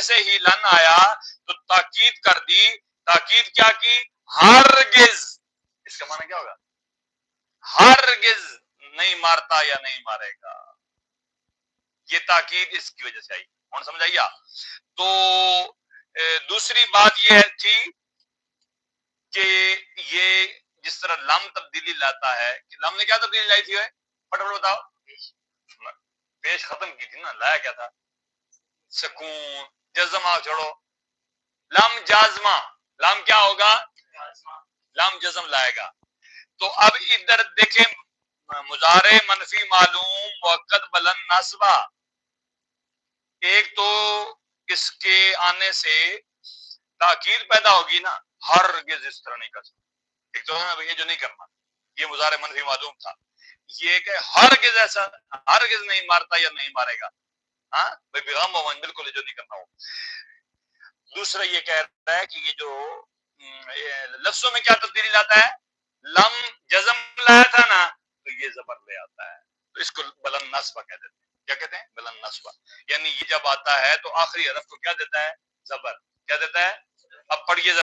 جیسے ہی لن آیا تو تاکید کر دی. تاکید کیا کی؟ ہرگز. اس کا معنی کیا ہوگا؟ ہرگز نہیں مارتا یا نہیں مارے گا. یہ تاکید اس کی وجہ سے آئی. کون سمجھائیے؟ تو دوسری بات یہ تھی کہ یہ جس طرح لم تبدیلی لاتا ہے، کہ لم نے کیا تبدیلی لائی تھی؟ فٹافٹ بتاؤ. پیش ختم کی تھی نا، لایا کیا تھا؟ سکون. جزمہ چھوڑو، لم جازمہ. لم کیا ہوگا؟ لم جزم لائے گا. تو اب ادھر دیکھیں، مضارع منفی معلوم مؤکد بلند نصبہ. ایک تو اس کے آنے سے تاکید پیدا ہوگی نا، ہرگز اس طرح نہیں کر سکتا. ایک تو یہ جو نہیں کرنا، یہ مضارع منفی معلوم تھا. یہ کہ ہرگز ایسا، ہرگز نہیں مارتا یا نہیں مارے گا. ہاں بھائی بیغم مومن بالکل جو نہیں کرنا ہو. دوسرا یہ کہہ رہا ہے کہ یہ جو لفظوں میں کیا تبدیلی لاتا ہے؟ لم جزم لایا تھا نا، تو یہ زبر لے آتا ہے. تو اس کو بلند نصبہ کہہ دیتے ہیں. کیا کہتے ہیں؟ بلند نصبہ. یعنی یہ جب آتا ہے تو آخری حرف کو کیا دیتا ہے؟ زبر. کیا دیتا ہے؟ اب پڑھیے